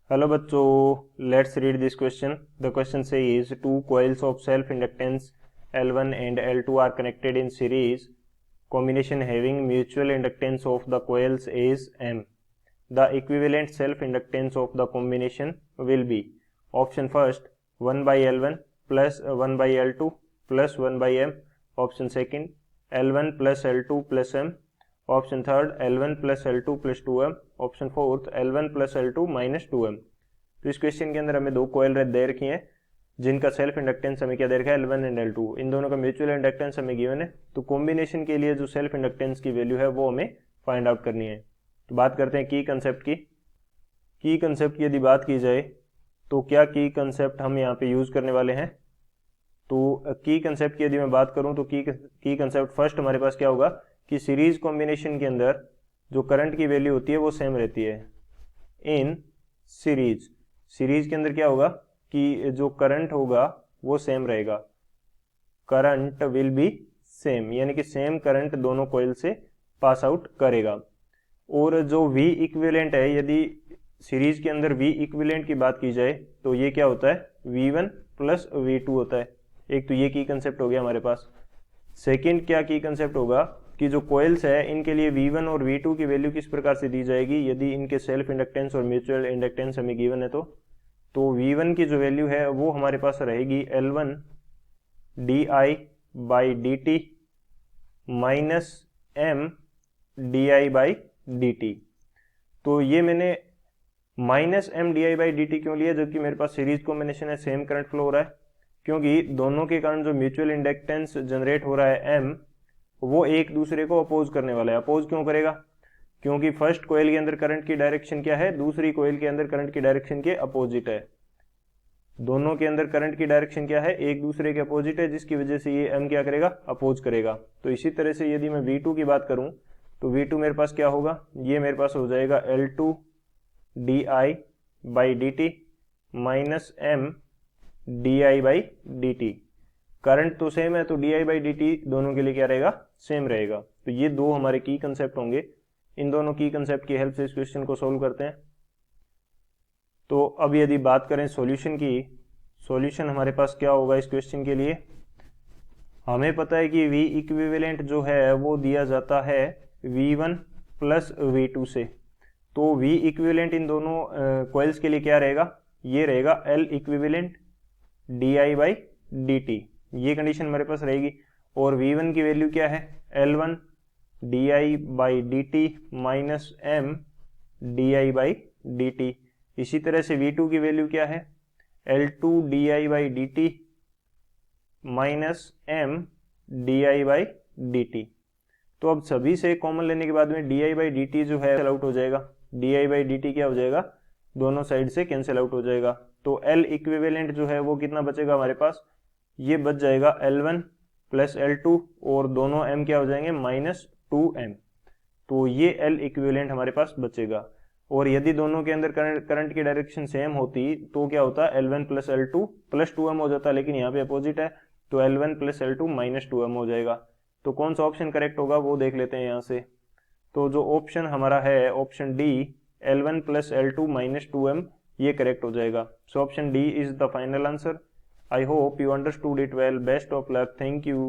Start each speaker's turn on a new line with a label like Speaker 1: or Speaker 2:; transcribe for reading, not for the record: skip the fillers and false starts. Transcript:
Speaker 1: Hello बच्चों, let's read this question. The question says two coils of self inductance L1 and L2 are connected in series combination having mutual inductance of the coils is M. The equivalent self inductance of the combination will be option first 1 by L1 plus 1 by L2 plus 1 by M. Option second L1 plus L2 plus M. Option third L1 plus L2 plus 2M. Option fourth L1 plus L2 minus 2M. तो इस question के अंदर हमें दो कोयल दे रखी हैं जिनका self inductance हमें क्या दे रखा है, L1 एंड L2. इन दोनों का म्यूचुअल इंडक्टेंस हमें गिवन है, तो कॉम्बिनेशन के लिए जो सेल्फ इंडक्टेंस की वैल्यू है वो हमें फाइंड आउट करनी है. तो बात करते हैं की कंसेप्ट की. की कंसेप्ट की यदि बात की जाए तो क्या की कंसेप्ट हम यहाँ पे यूज करने वाले हैं. तो की कंसेप्ट की यदि मैं बात करूं तो की कंसेप्ट फर्स्ट हमारे पास क्या होगा कि सीरीज कॉम्बिनेशन के अंदर जो करंट की वैल्यू होती है वो सेम रहती है. इन सीरीज के अंदर क्या होगा कि जो करंट होगा वो सेम रहेगा. करंट विल बी सेम, यानी कि सेम करंट दोनों कॉइल से पास आउट करेगा. और जो V इक्विवेलेंट है, यदि सीरीज के अंदर V इक्विवेलेंट की बात की जाए तो ये क्या होता है, V1 प्लस V2 होता है. एक तो ये की कंसेप्ट हो गया हमारे पास. सेकेंड क्या की कंसेप्ट होगा कि जो कोयल्स है इनके लिए V1 और V2 की वैल्यू किस प्रकार से दी जाएगी यदि इनके सेल्फ इंडक्टेंस और म्यूचुअल इंडक्टेंस हमें गिवन है. तो V1 की जो वैल्यू है वो हमारे पास रहेगी L1 di by D T minus M di by D T. तो ये मैंने minus M di by D T क्यों लिया जबकि मेरे पास सीरीज कॉम्बिनेशन है, सेम करंट फ्लो हो रहा है. क्योंकि दोनों के कारण जो म्यूचुअल इंडक्टेंस जनरेट हो रहा है M, वो एक दूसरे को अपोज करने वाला है. अपोज क्यों करेगा, क्योंकि फर्स्ट कोयल के अंदर करंट की डायरेक्शन क्या है, दूसरी कोयल के अंदर करंट की डायरेक्शन के अपोजिट है. दोनों के अंदर करंट की डायरेक्शन क्या है, एक दूसरे के अपोजिट है, जिसकी वजह से ये M क्या करेगा, अपोज करेगा. तो इसी तरह से यदि मैं V2 की बात करूं तो V2 मेरे पास क्या होगा, ये मेरे पास हो जाएगा L2 di by D T minus M di by D T. Current तो सेम है तो di बाई डी टी दोनों के लिए क्या रहेगा, सेम रहेगा. तो ये दो हमारे की कंसेप्ट होंगे. इन दोनों की कंसेप्ट की हेल्प से इस क्वेश्चन को सोल्व करते हैं. तो अब यदि बात करें सॉल्यूशन की, सॉल्यूशन हमारे पास क्या होगा इस क्वेश्चन के लिए. हमें पता है कि V इक्विवेलेंट जो है वो दिया जाता है V1 प्लस V2 से. तो V इक्विवेलेंट इन दोनों कॉइल्स के लिए क्या रहेगा, ये रहेगा L equivalent di by D T. ये कंडीशन हमारे पास रहेगी. और V1 की वैल्यू क्या है, L1 di by D T minus M di by D T. इसी तरह से V2 की वैल्यू क्या है, L2 di by D T minus M di by D T. तो अब सभी से कॉमन लेने के बाद में di बाई डी टी जो है कैंसिल आउट हो जाएगा. di बाई डी टी क्या हो जाएगा, दोनों साइड से कैंसिल आउट हो जाएगा. तो L इक्विवेलेंट जो है वो कितना बचेगा हमारे पास, ये बच जाएगा L1 प्लस L2 और दोनों M क्या हो जाएंगे, माइनस 2M. तो ये L इक्विवेलेंट हमारे पास बचेगा. और यदि दोनों के अंदर करंट की डायरेक्शन सेम होती तो क्या होता, L1 plus L2 plus 2M हो जाता, लेकिन यहाँ पे अपोजिट है तो L1 plus L2 minus 2M हो जाएगा. तो कौन सा ऑप्शन करेक्ट होगा वो देख लेते हैं यहाँ से. तो जो ऑप्शन हमारा है option D L1 plus L2 minus 2M, ये करेक्ट हो जाएगा. So option D is the final answer. I hope you understood it well. Best of luck. Thank you.